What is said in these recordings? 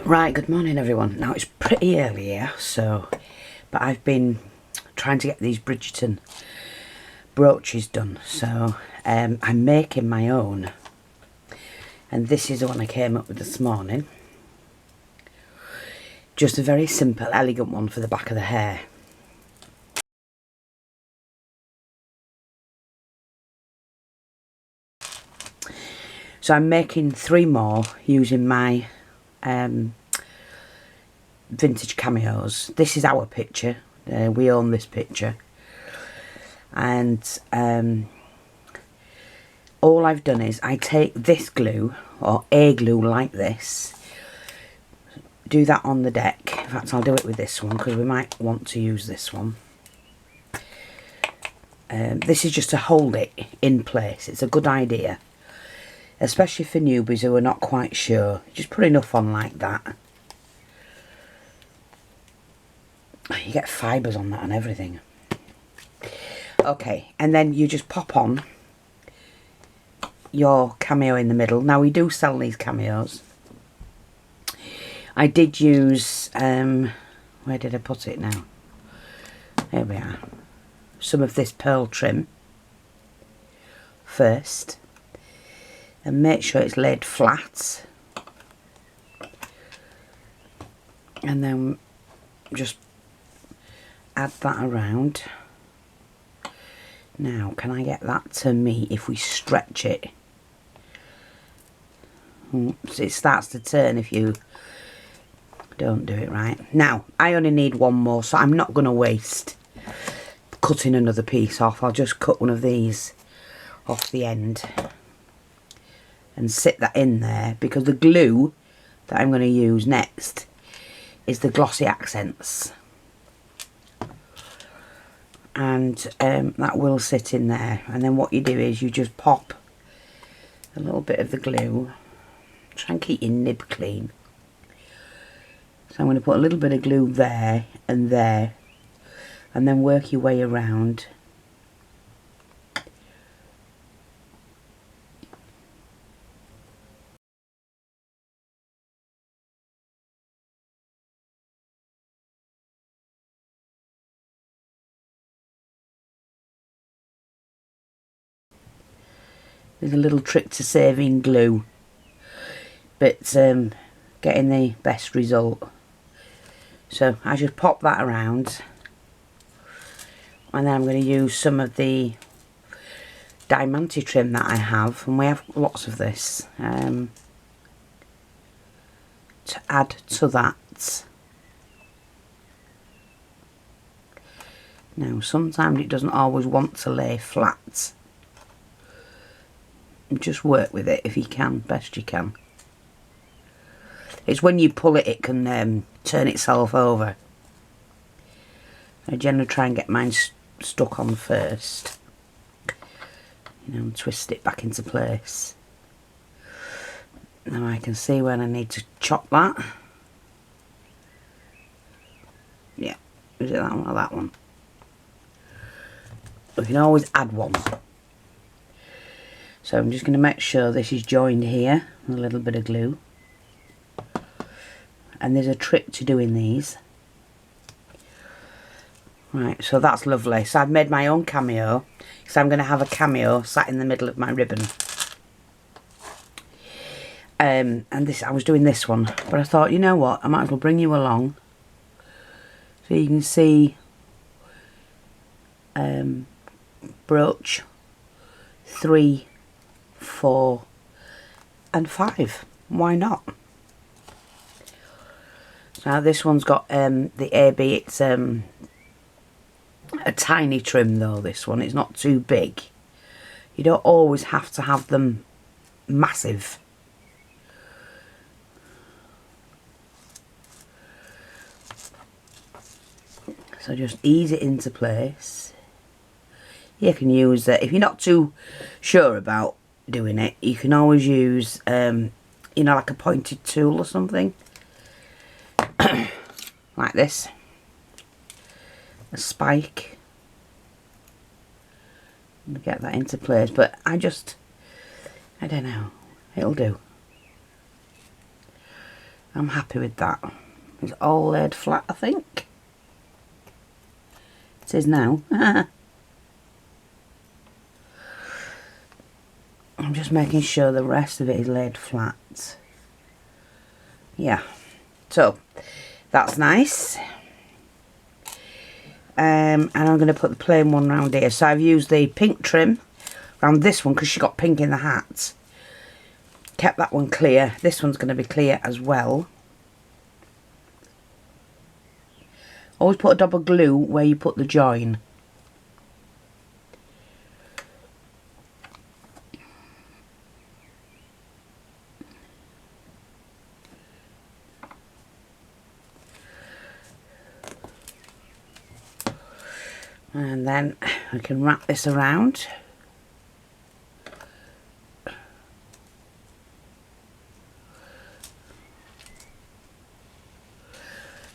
Right, good morning everyone. Now it's pretty early here, but I've been trying to get these Bridgerton brooches done, so I'm making my own, and this is the one I came up with this morning. Just a very simple, elegant one for the back of the hair. So I'm making 3 more using my vintage cameos. This is our picture. We own this picture, and all I've done is I take this glue, or a glue like this, do that on the deck. In fact, I'll do it with this one because we might want to use this one. This is just to hold it in place. It's a good idea, especially for newbies who are not quite sure. Just put enough on like that. You get fibres on that and everything. Okay, and then you just pop on your cameo in the middle. Now we do sell these cameos. I did use, where did I put it now? Here we are. Some of this pearl trim first. And make sure it's laid flat. And then just add that around. Now, can I get that to meet if we stretch it? So it starts to turn if you don't do it right. Now, I only need one more, so I'm not going to waste cutting another piece off. I'll just cut one of these off the end and sit that in there, because the glue that I'm going to use next is the glossy accents. And that will sit in there, and then what you do is you just pop a little bit of the glue. Try and keep your nib clean. So I'm going to put a little bit of glue there, and then work your way around. There's a little trick to saving glue, but getting the best result. So I just pop that around, and then I'm going to use some of the diamante trim that I have, and we have lots of this, to add to that. Now sometimes it doesn't always want to lay flat. Just work with it if you can, best you can. It's when you pull it, it can turn itself over. I generally try and get mine stuck on first, you know, and twist it back into place. Now I can see when I need to chop that. Yeah, is it that one or that one? We can always add one. So I'm just going to make sure this is joined here with a little bit of glue. And there's a trick to doing these. Right, so that's lovely. So I've made my own cameo. So I'm going to have a cameo sat in the middle of my ribbon. And this, I was doing this one, but I thought, you know what, I might as well bring you along so you can see brooch 3, 4 and 5. Why not? Now this one's got the AB. It's a tiny trim though, this one. It's not too big. You don't always have to have them massive. So just ease it into place. You can use if you're not too sure about doing it, you can always use you know, like a pointed tool or something. Like this. A spike. And get that into place. But I don't know. It'll do. I'm happy with that. It's all laid flat, I think. It is now. I'm just making sure the rest of it is laid flat. Yeah. So, that's nice. And I'm going to put the plain one round here. So I've used the pink trim around this one because she got pink in the hat. Kept that one clear. This one's going to be clear as well. Always put a dab of glue where you put the join. And then we can wrap this around.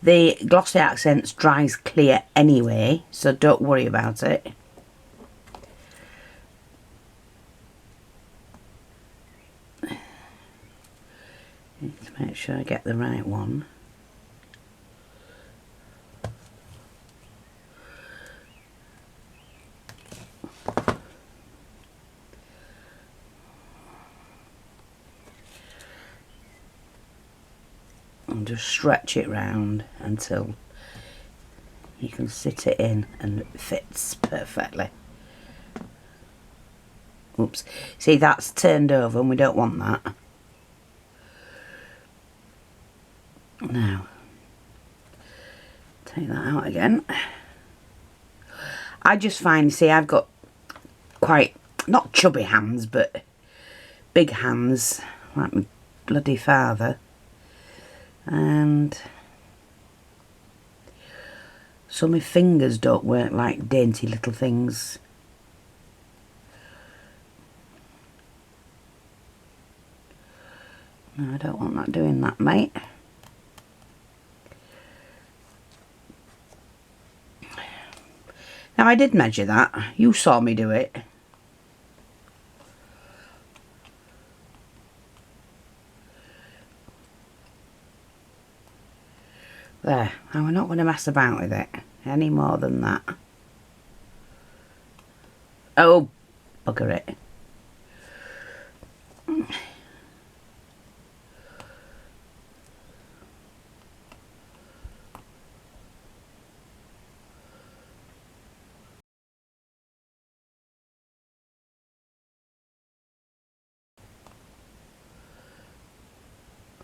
The Glossy Accents dries clear anyway, so don't worry about it. Need to make sure I get the right one. And just stretch it round until you can sit it in and it fits perfectly. Oops. See, that's turned over and we don't want that. Now, take that out again. I just find, see, I've got quite, not chubby hands, but big hands, like my bloody father. And so my fingers don't work like dainty little things. No, I don't want that doing that, mate. Now I did measure that. You saw me do it. There, and we're not going to mess about with it any more than that. Oh, bugger it.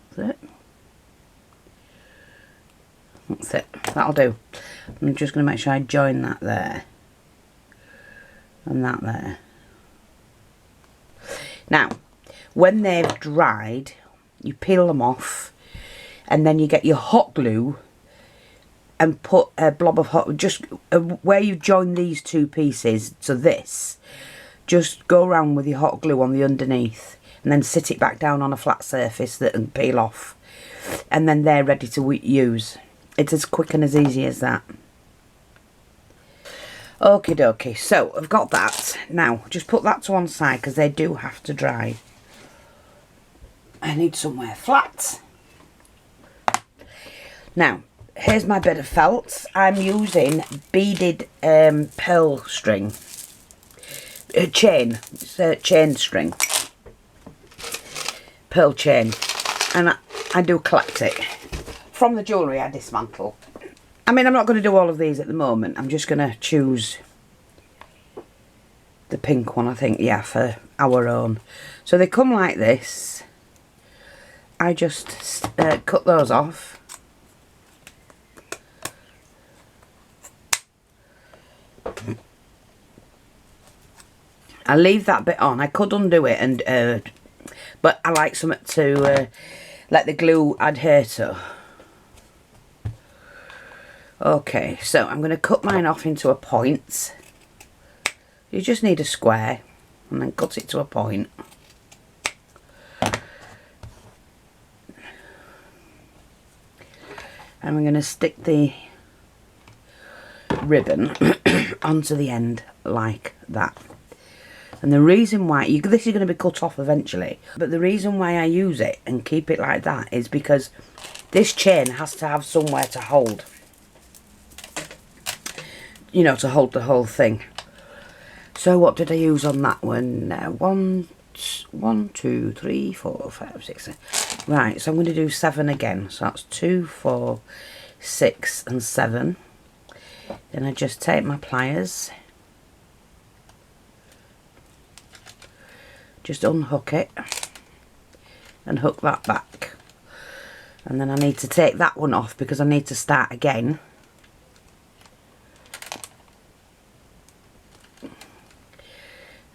That's it. That's it. That'll do. I'm just going to make sure I join that there. And that there. Now, when they've dried, you peel them off. And then you get your hot glue. And put a blob of hot... Just where you've joined these two pieces to this. Just go around with your hot glue on the underneath. And then sit it back down on a flat surface that and peel off. And then they're ready to use. It's as quick and as easy as that. Okie dokie, so I've got that. Now, just put that to one side because they do have to dry. I need somewhere flat. Now, here's my bit of felt. I'm using beaded pearl string. Chain. It's a chain string. Pearl chain. And I do collect it. From the jewellery I dismantle. I mean, I'm not going to do all of these at the moment. I'm just going to choose the pink one, I think, yeah, for our own. So they come like this. I just cut those off. I leave that bit on. I could undo it, and but I like something to let the glue adhere to. Okay, so I'm going to cut mine off into a point. You just need a square and then cut it to a point. And we're going to stick the ribbon onto the end like that. And the reason why, this is going to be cut off eventually, but the reason why I use it and keep it like that is because this chain has to have somewhere to hold. You know, to hold the whole thing. So what did I use on that one? 1, 2, 3, 4, 5, 6, 7. Right, so I'm going to do 7 again. So that's 2, 4, 6 and 7. Then I just take my pliers, just unhook it and hook that back. And then I need to take that one off because I need to start again.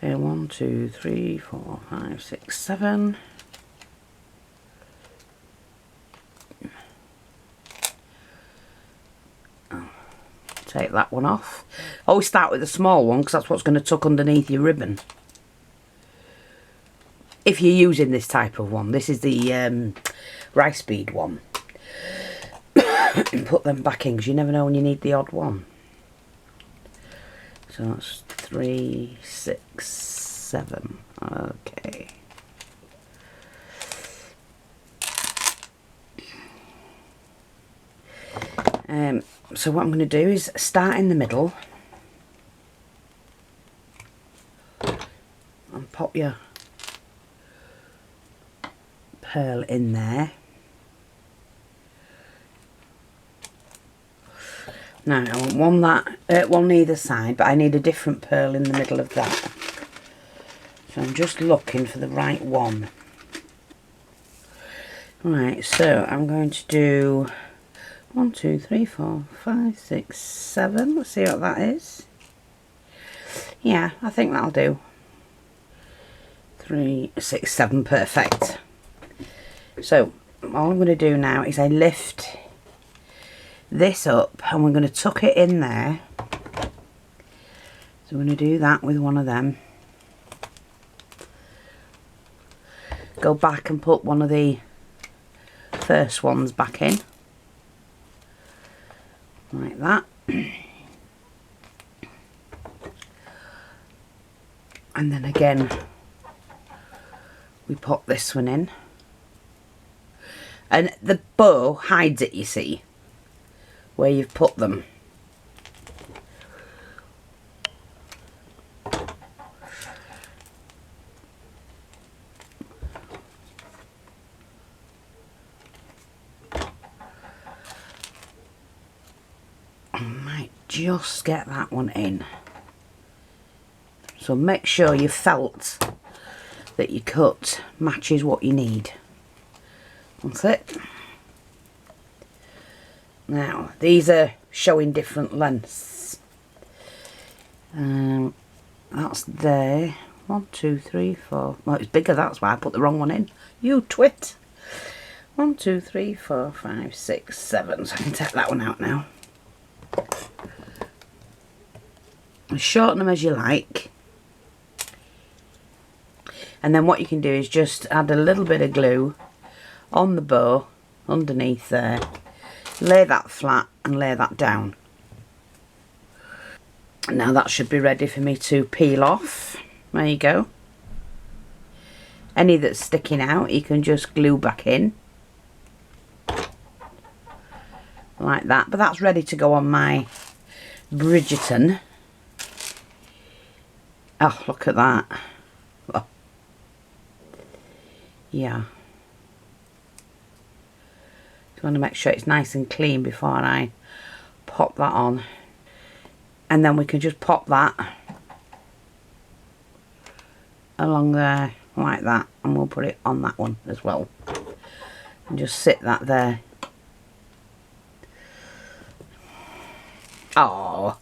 Okay, 1, 2, 3, 4, 5, 6, 7. Take that one off. Always start with the small one because that's what's going to tuck underneath your ribbon. If you're using this type of one. This is the rice bead one. And put them back in because you never know when you need the odd one. So that's 3, 6, 7. Okay. So what I'm going to do is start in the middle and pop your pearl in there. Now I want one either side, but I need a different pearl in the middle of that. So I'm just looking for the right one. Right, so I'm going to do 1, 2, 3, 4, 5, 6, 7. Let's see what that is. Yeah, I think that'll do. 3, 6, 7, perfect. So all I'm going to do now is I lift this up and we're going to tuck it in there. So we're going to do that with one of them. Go back and put one of the first ones back in. Like that. And then again we pop this one in. And the bow hides it, you see, where you've put them. Just get that one in. So make sure your felt that you cut matches what you need. That's it. Now these are showing different lengths. That's there. 1, 2, 3, 4. Well, it's bigger, that's why I put the wrong one in. You twit. 1, 2, 3, 4, 5, 6, 7. So I can take that one out now. Shorten them as you like, and then what you can do is just add a little bit of glue on the bow underneath there, lay that flat and lay that down. Now that should be ready for me to peel off. There you go. Any that's sticking out you can just glue back in like that, but that's ready to go on my Bridgerton. Oh, look at that. Oh. Yeah. Just want to make sure it's nice and clean before I pop that on. And then we can just pop that along there like that. And we'll put it on that one as well. And just sit that there. Oh,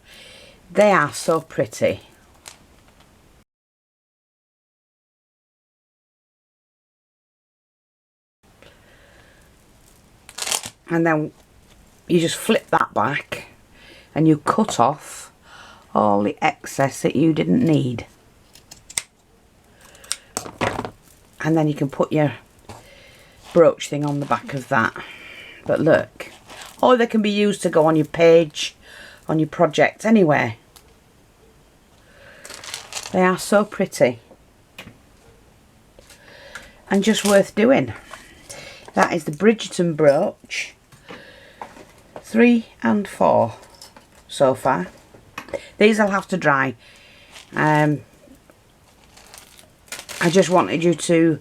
they are so pretty. And then you just flip that back and you cut off all the excess that you didn't need. And then you can put your brooch thing on the back of that. But look, or they can be used to go on your page, on your project, anywhere. They are so pretty and just worth doing. That is the Bridgerton brooch, 3 and 4 so far. These I'll have to dry. I just wanted you to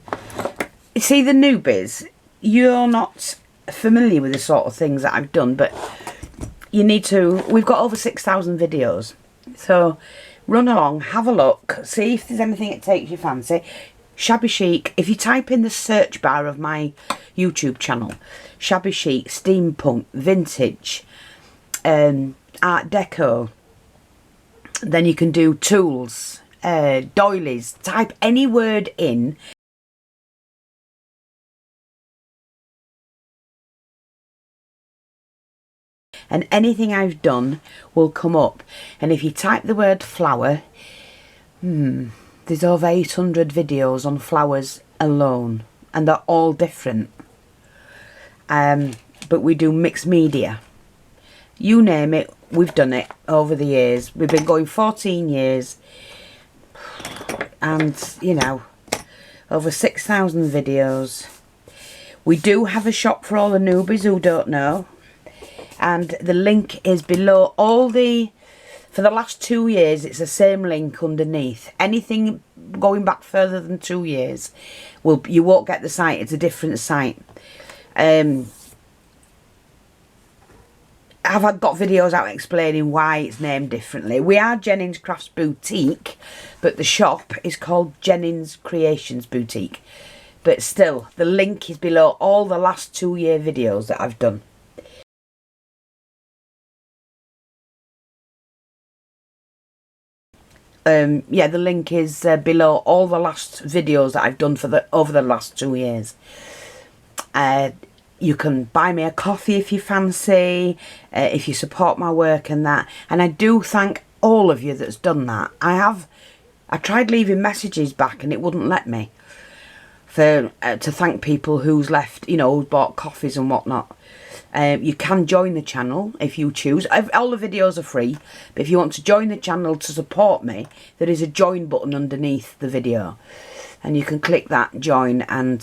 see the newbies. You're not familiar with the sort of things that I've done, but you need to. We've got over 6,000 videos, so run along, have a look, see if there's anything that takes your fancy. Shabby chic. If you type in the search bar of my YouTube channel, shabby chic, steampunk, vintage, art deco, then you can do tools, doilies. Type any word in and anything I've done will come up. And if you type the word flower, there's over 800 videos on flowers alone, and they're all different. But we do mixed media. You name it, we've done it over the years. We've been going 14 years, and you know, over 6,000 videos. We do have a shop for all the newbies who don't know, and the link is below. For the last 2 years, it's the same link underneath. Anything going back further than 2 years, you won't get the site. It's a different site. I've got videos out explaining why it's named differently. We are Jennings644 Boutique, but the shop is called Jennings Creations Boutique. But still, the link is below all the last 2 year videos that I've done. Yeah, the link is below all the last videos that I've done over the last 2 years. You can buy me a coffee if you fancy, if you support my work and that. And I do thank all of you that's done that. I tried leaving messages back and it wouldn't let me. To thank people who's left, you know, who bought coffees and whatnot. You can join the channel if you choose. All the videos are free, but if you want to join the channel to support me, there is a join button underneath the video, and you can click that join. And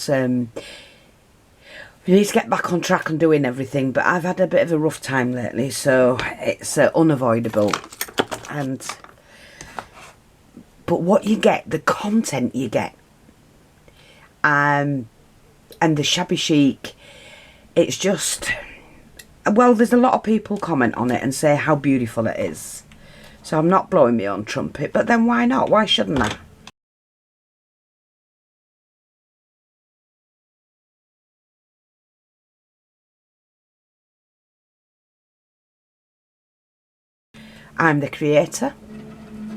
we need to get back on track and doing everything, but I've had a bit of a rough time lately, so it's unavoidable. But what you get, the content you get, and the shabby chic, it's just, well, there's a lot of people comment on it and say how beautiful it is. So I'm not blowing my own trumpet, but then why not? Why shouldn't I? I'm the creator.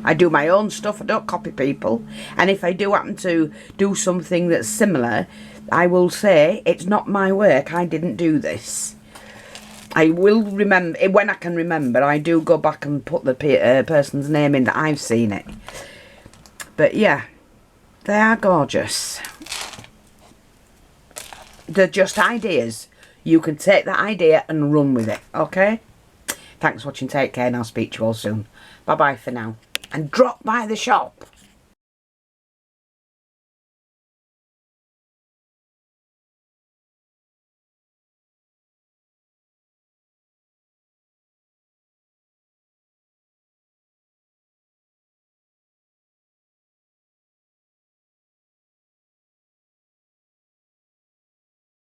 I do my own stuff. I don't copy people. And if I do happen to do something that's similar, I will say it's not my work. I didn't do this. I will remember, when I can remember, I do go back and put the person's name in that I've seen it. But yeah, they are gorgeous. They're just ideas. You can take that idea and run with it, okay? Thanks for watching. Take care, and I'll speak to you all soon. Bye-bye for now. And drop by the shop.